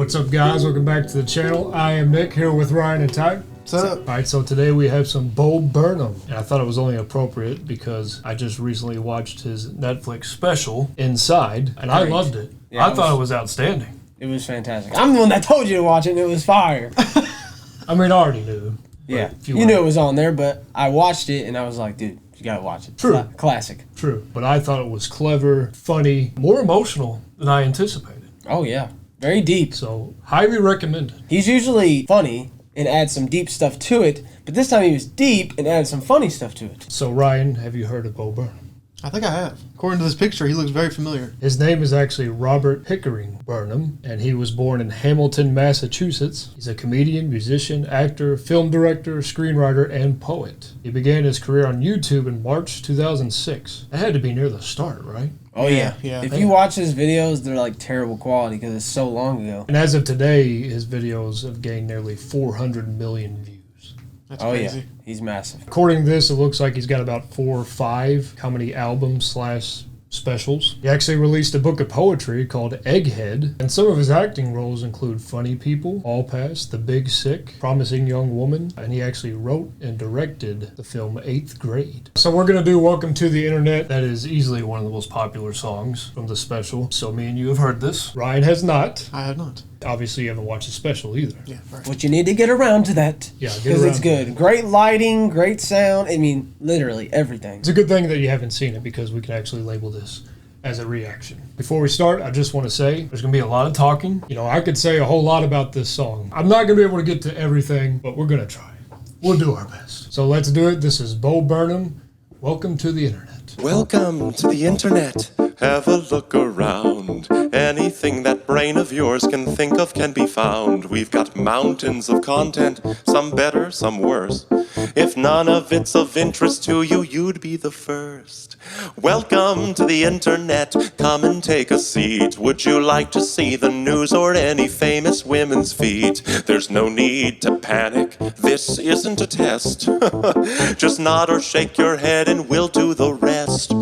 What's up, guys? Welcome back to the channel. I am Nick, here with Ryan and Ty. What's up? Alright, so today we have some Bo Burnham. And I thought it was only appropriate because I just recently watched his Netflix special, Inside, and I loved it. Yeah, I thought it was outstanding. It was fantastic. I'm the one that told you to watch it, and it was fire. I mean, I already knew. Yeah, you knew it was on there, but I watched it, and I was like, dude, you gotta watch it. True. Classic. True. But I thought it was clever, funny, more emotional than I anticipated. Oh, yeah. Very deep. So, highly recommended. He's usually funny and adds some deep stuff to it, but this time he was deep and added some funny stuff to it. So, Ryan, have you heard of Bo Burnham? I think I have. According to this picture, he looks very familiar. His name is actually Robert Pickering Burnham, and he was born in Hamilton, Massachusetts. He's a comedian, musician, actor, film director, screenwriter, and poet. He began his career on YouTube in March 2006. That had to be near the start, right? Oh, yeah. Yeah. If you watch his videos, they're like terrible quality because it's so long ago. And as of today, his videos have gained nearly 400 million views. That's crazy. Yeah. He's massive. According to this, it looks like he's got about 4 or 5 comedy albums / specials. He actually released a book of poetry called Egghead, and some of his acting roles include Funny People, All Pass, The Big Sick, Promising Young Woman, and he actually wrote and directed the film 8th Grade. So we're going to do Welcome to the Internet. That is easily one of the most popular songs from the special. So me and you have heard this. Ryan has not. I have not. Obviously, you haven't watched the special either. Yeah, right. But you need to get around to that. Yeah, because it's good. Great lighting, great sound. I mean, literally everything. It's a good thing that you haven't seen it because we can actually label this as a reaction. Before we start, I just want to say there's going to be a lot of talking. You know, I could say a whole lot about this song. I'm not going to be able to get to everything, but we're going to try. We'll do our best. So let's do it. This is Bo Burnham. Welcome to the Internet. Welcome to the Internet. Have a look around. Anything that brain of yours can think of can be found. We've got mountains of content, some better, some worse. If none of it's of interest to you, you'd be the first. Welcome to the Internet. Come and take a seat. Would you like to see the news or any famous women's feet? There's no need to panic. This isn't a test. Just nod or shake your head and we'll do the rest.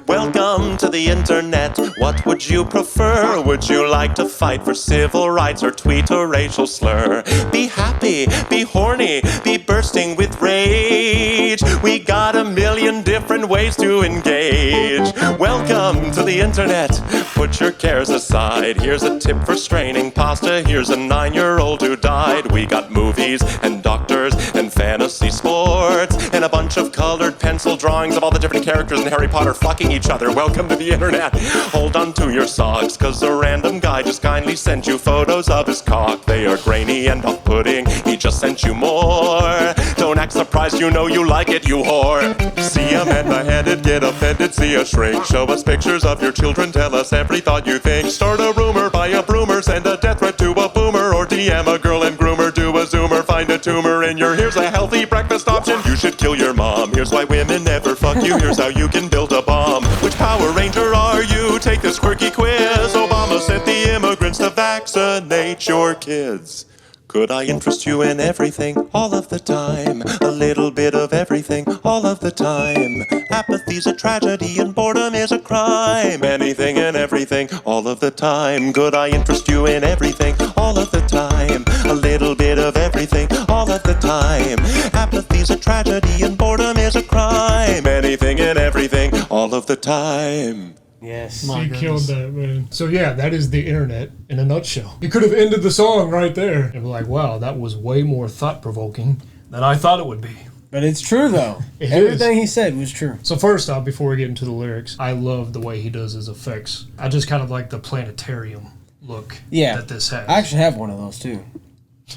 Welcome to the Internet. What would you prefer? Would you like to fight for civil rights or tweet a racial slur? Be happy, be horny, be bursting with rage. We got a million different ways to engage. Welcome to the Internet. Put your cares aside. Here's a tip for straining pasta. Here's a 9-year-old who died. We got movies and doctors and fantasy sports and a bunch of colored pencil drawings of all the different characters in Harry Potter fucking each other. Welcome to the Internet. Hold on to your socks, cause a random guy just kindly sent you photos of his cock. They are grainy and off-putting. He just sent you more. Don't act surprised, you know you like it, you whore. See a man beheaded, get offended, see a shrink. Show us pictures of your children, tell us every thought you think. Start a rumor, buy a broomer, send a death threat to a boomer, or DM a girl and groomer, do a zoomer, find a tumor in your. Here's a healthy breakfast option. You should kill your mom. Here's why women never fuck you. Here's how you can build a bomb. Which Power Ranger are you? Take this quirky quiz. Obama sent the immigrants to vaccinate your kids. Could I interest you in everything, all of the time? A little bit of everything, all of the time. Apathy's a tragedy and boredom is a crime. Anything and everything, all of the time. Could I interest you in everything, all of the time? A little bit of everything, all of the time. Apathy's a tragedy and boredom is a crime. Anything and everything, all of the time. Yes. You killed that, man. So yeah, that is the Internet in a nutshell. You could have ended the song right there and be like, wow, that was way more thought-provoking than I thought it would be. But it's true, though. Everything he said was true. So first off, before we get into the lyrics, I love the way he does his effects. I just kind of like the planetarium look that this has. I actually have one of those, too.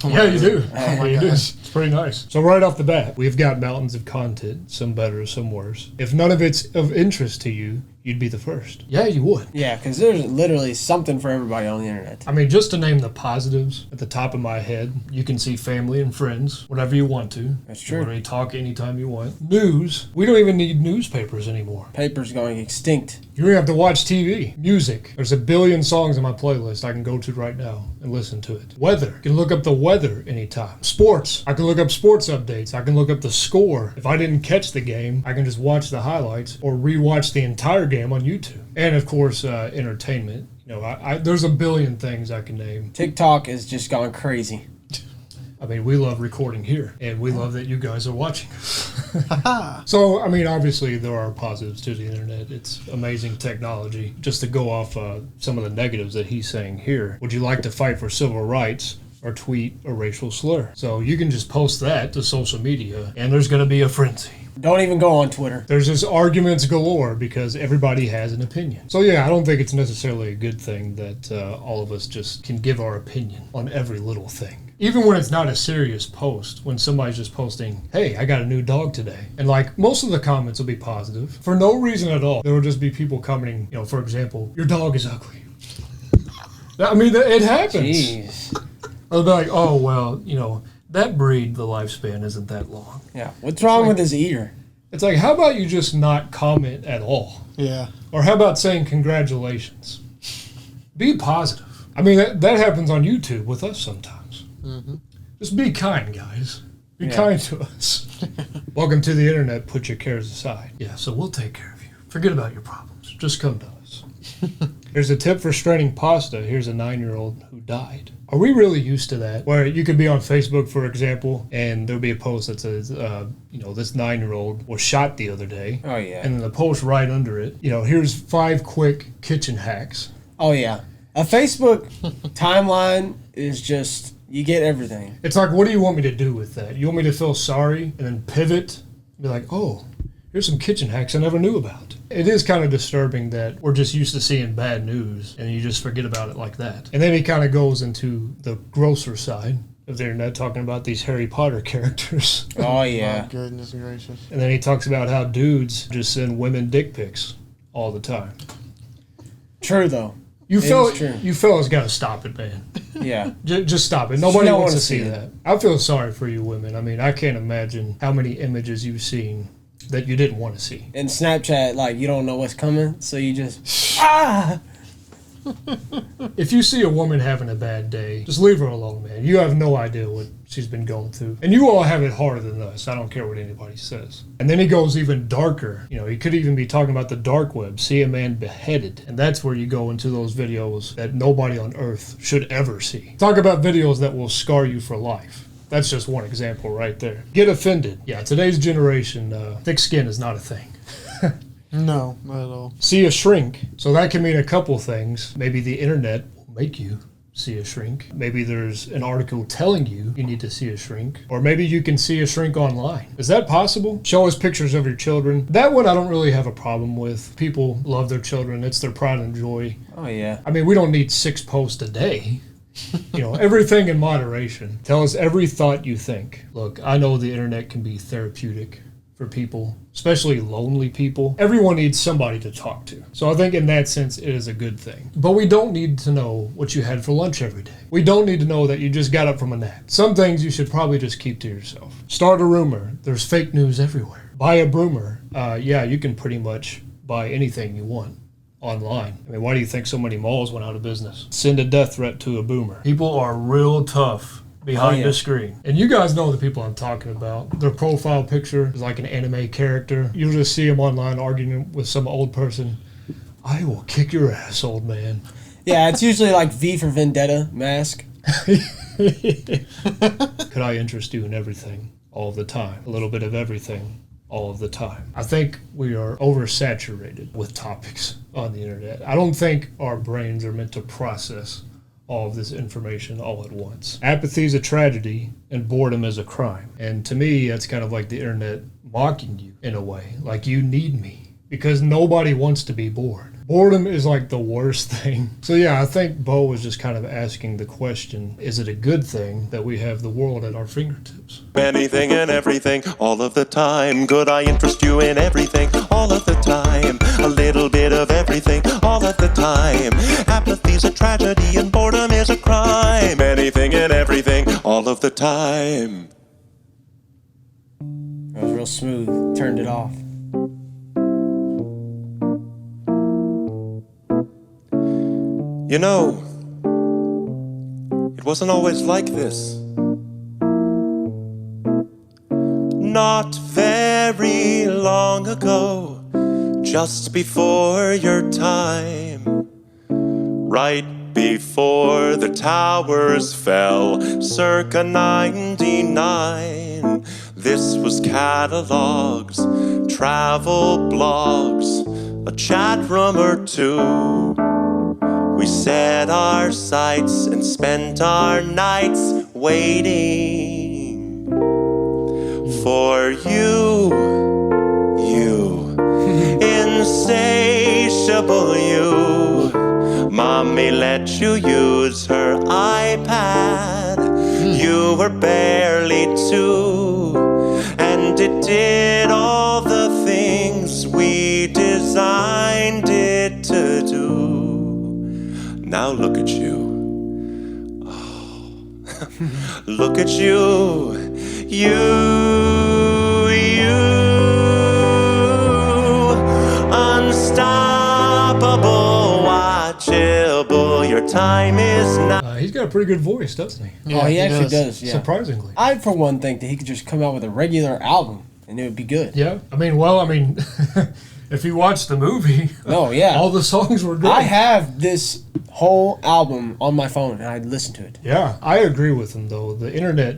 Oh yeah, you do. Oh you do. It's pretty nice. So right off the bat, we've got mountains of content, some better, some worse. If none of it's of interest to you, you'd be the first. Yeah, you would. Yeah, because there's literally something for everybody on the Internet. I mean, just to name the positives at the top of my head, you can see family and friends whenever you want to. That's true. You want to talk anytime you want. News. We don't even need newspapers anymore. Paper's going extinct. You don't have to watch TV. Music. There's a billion songs on my playlist I can go to right now and listen to it. Weather. You can look up the weather anytime. Sports. I can look up sports updates. I can look up the score. If I didn't catch the game, I can just watch the highlights or rewatch the entire game on YouTube. And of course, entertainment. You know, there's a billion things I can name. TikTok has just gone crazy. I mean, we love recording here, and we love that you guys are watching. So, I mean, obviously there are positives to the internet. It's amazing technology. Just to go off some of the negatives that he's saying here, would you like to fight for civil rights or tweet a racial slur? So you can just post that to social media, and there's going to be a frenzy. Don't even go on Twitter. There's just arguments galore because everybody has an opinion. So yeah, I don't think it's necessarily a good thing that all of us just can give our opinion on every little thing. Even when it's not a serious post, when somebody's just posting, hey, I got a new dog today. And like most of the comments will be positive for no reason at all. There will just be people commenting, you know, for example, your dog is ugly. I mean, it happens. Jeez. They'll be like, oh, well, you know, that breed, the lifespan isn't that long. Yeah. What's wrong with his ear? It's like, how about you just not comment at all? Yeah. Or how about saying congratulations? Be positive. I mean, that happens on YouTube with us sometimes. Mm-hmm. Just be kind, guys. Be kind to us. Welcome to the internet. Put your cares aside. Yeah, so we'll take care of you. Forget about your problems. Just come to us. Here's a tip for straining pasta. Here's a 9-year-old who died. Are we really used to that? Where you could be on Facebook, for example, and there'll be a post that says, you know, this 9-year-old was shot the other day. Oh, yeah. And then the post right under it, you know, here's 5 quick kitchen hacks. Oh, yeah. A Facebook timeline is just, you get everything. It's like, what do you want me to do with that? You want me to feel sorry and then pivot? Be like, oh, here's some kitchen hacks I never knew about. It is kind of disturbing that we're just used to seeing bad news and you just forget about it like that. And then he kind of goes into the grosser side of the internet, talking about these Harry Potter characters. Oh, yeah. Oh, goodness gracious. And then he talks about how dudes just send women dick pics all the time. True, though. You fellas got to stop it, man. Yeah. Just stop it. Nobody wants to see that. I feel sorry for you women. I mean, I can't imagine how many images you've seen that you didn't want to see. In Snapchat, like, you don't know what's coming, so you just, If you see a woman having a bad day, just leave her alone, man. You have no idea what she's been going through. And you all have it harder than us. I don't care what anybody says. And then he goes even darker. You know, he could even be talking about the dark web. See a man beheaded. And that's where you go into those videos that nobody on earth should ever see. Talk about videos that will scar you for life. That's just one example right there. Get offended. Yeah, today's generation, thick skin is not a thing. No, not at all. See a shrink. So that can mean a couple things. Maybe the internet will make you see a shrink. Maybe there's an article telling you you need to see a shrink. Or maybe you can see a shrink online. Is that possible? Show us pictures of your children. That one I don't really have a problem with. People love their children. It's their pride and joy. oh, yeah. I mean, we don't need 6 posts a day. You know, everything in moderation. Tell us every thought you think. Look, I know the internet can be therapeutic for people, especially lonely people. Everyone needs somebody to talk to. So I think in that sense, it is a good thing. But we don't need to know what you had for lunch every day. We don't need to know that you just got up from a nap. Some things you should probably just keep to yourself. Start a rumor. There's fake news everywhere. Buy a broomer. Yeah, you can pretty much buy anything you want online. I mean, why do you think so many malls went out of business? Send a death threat to a boomer. People are real tough behind the screen. And you guys know the people I'm talking about. Their profile picture is like an anime character. You'll just see them online arguing with some old person. I will kick your ass, old man. Yeah, it's usually like V for Vendetta mask. Could I interest you in everything all the time? A little bit of everything all of the time. I think we are oversaturated with topics on the internet. I don't think our brains are meant to process all of this information all at once. Apathy is a tragedy and boredom is a crime. And to me, that's kind of like the internet mocking you in a way. Like, you need me, because nobody wants to be bored. Boredom is like the worst thing. So yeah, I think Bo was just kind of asking the question, is it a good thing that we have the world at our fingertips? Anything and everything, all of the time. Could I interest you in everything, all of the time? A little bit of everything, all of the time. Apathy's a tragedy and boredom is a crime. Anything and everything, all of the time. That was real smooth. Turned it off. You know, it wasn't always like this. Not very long ago, just before your time, right before the towers fell, circa 99. This was catalogs, travel blogs, a chat room or two. We set our sights and spent our nights waiting for you, insatiable you. Mommy let you use her iPad. You were barely 2, and it did all the things we designed it to do. Now look at you. Oh. Look at you. You. Unstoppable, watchable. Your time is now. He's got a pretty good voice, doesn't he? Yeah, he actually does. Yeah. Surprisingly. I, for one, think that he could just come out with a regular album and it would be good. Yeah. I mean, if you watch the movie, Oh, yeah. all the songs were good. I have this whole album on my phone and I listen to it. Yeah, I agree with him, though. The internet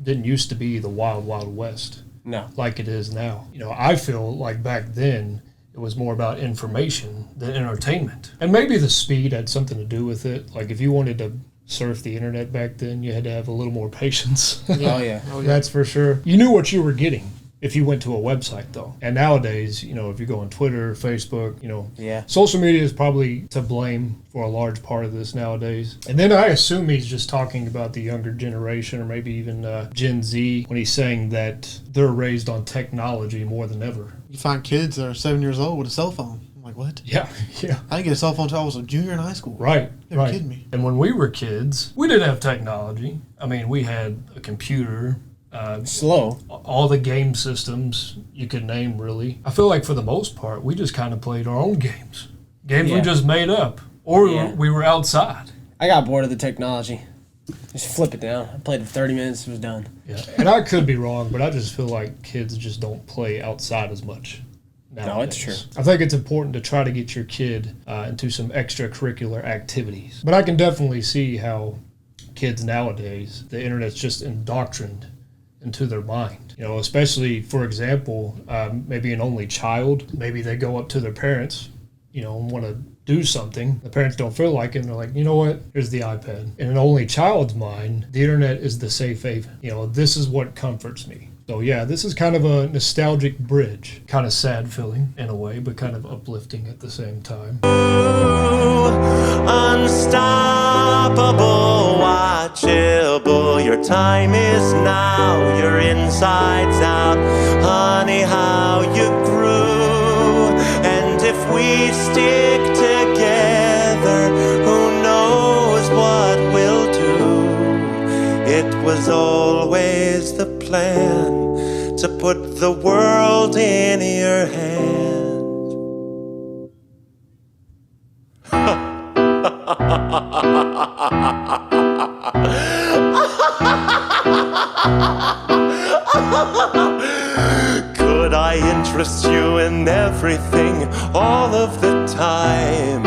didn't used to be the wild, wild west No. like it is now. I feel like back then it was more about information than entertainment. And maybe the speed had something to do with it. Like if you wanted to surf the internet back then, you had to have a little more patience. Oh, yeah. That's for sure. You knew what you were getting if you went to a website, though. And nowadays, if you go on Twitter, Facebook, Yeah. social media is probably to blame for a large part of this nowadays. And then I assume he's just talking about the younger generation or maybe even Gen Z when he's saying that they're raised on technology more than ever. You find kids that are 7 years old with a cell phone. I'm like, what? Yeah, yeah. I didn't get a cell phone until I was a junior in high school. Right, You're right. kidding me. And when we were kids, we didn't have technology. I mean, we had a computer, Slow. all the game systems you could name, really. I feel like for the most part, we just kind of played our own games. Games we Yeah. just made up. Or Yeah. we were outside. I got bored of the technology. Just flip it down. I played it for 30 minutes, it was done. Yeah. And I could be wrong, but I just feel like kids just don't play outside as much nowadays. No, it's true. I think it's important to try to get your kid into some extracurricular activities. But I can definitely see how kids nowadays, the internet's just indoctrined into their mind. Especially, for example, maybe an only child, maybe they go up to their parents, and want to do something. The parents don't feel like it, and they're like, you know what? Here's the iPad. In an only child's mind, the internet is the safe haven. This is what comforts me. So yeah, this is kind of a nostalgic bridge. Kind of sad feeling in a way, but kind of uplifting at the same time. Unstoppable, watchable. Your time is now. Your insides out. Honey, how you grew. And if we stick together, who knows what we'll do. It was always the plan to put the world in your hand. Could I interest you in everything all of the time?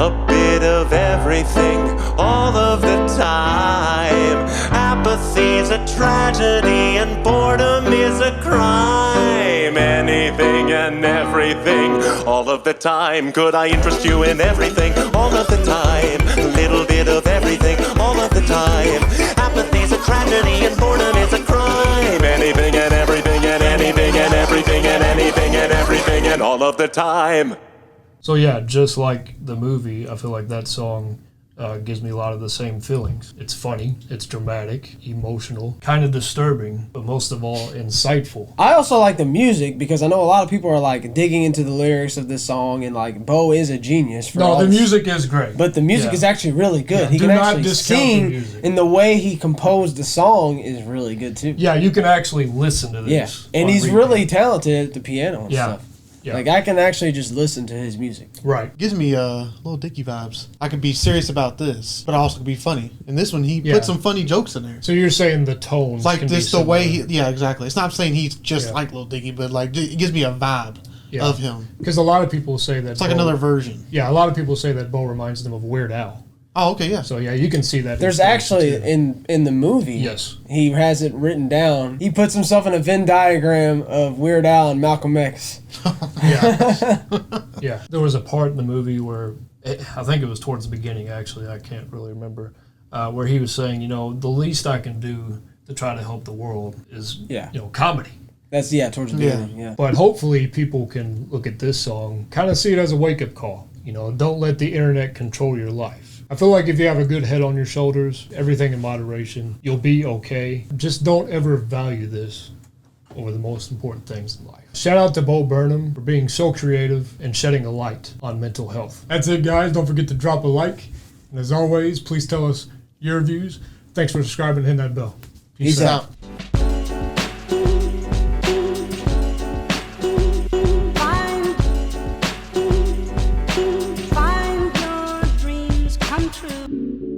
A bit of everything all of the time. Apathy's a tragedy and boredom is a crime. Anything and everything all of the time. Could I interest you in everything all of the time? A little bit of everything all of the time. Apathy's a tragedy and boredom is a crime. Anything and everything and anything and everything and anything and everything and all of the time. So yeah, just like the movie, I feel like that song gives me a lot of the same feelings. It's funny, it's dramatic, emotional, kind of disturbing, but most of all, insightful. I also like the music because I know a lot of people are like digging into the lyrics of this song and like Bo is a genius for all No, the this. music is great. But the music Yeah. is actually really good. Yeah, He do can not actually discount the sing, music. and the way he composed the song is really good too. Yeah, you can actually listen to Yeah, this. and on he's repeat. really talented at the piano and Yeah. stuff. Yeah. Like I can actually just listen to his music. Right. Gives me little Dicky vibes. I could be serious about this, but I also could be funny. And this one, he Yeah. put some funny jokes in there. So you're saying the tones It's like can this, be the way similar. he, yeah, exactly. It's not saying he's just Yeah. like Lil Dicky, but like it gives me a vibe. of him. Because a lot of people say that It's like another version. Yeah, a lot of people say that Bo reminds them of Weird Al. Oh, okay, yeah. So yeah, you can see that. There's actually in the movie. Yes. He has it written down. He puts himself in a Venn diagram of Weird Al and Malcolm X. Yeah. Yeah. There was a part in the movie where I think it was towards the beginning. Actually, I can't really remember where he was saying, the least I can do to try to help the world is comedy. That's towards the beginning. Yeah. But hopefully people can look at this song, kind of see it as a wake up call. Don't let the internet control your life. I feel like if you have a good head on your shoulders, everything in moderation, you'll be okay. Just don't ever value this over the most important things in life. Shout out to Bo Burnham for being so creative and shedding a light on mental health. That's it, guys. Don't forget to drop a like. And as always, please tell us your views. Thanks for subscribing and hitting that bell. Peace out. Find your dreams come true.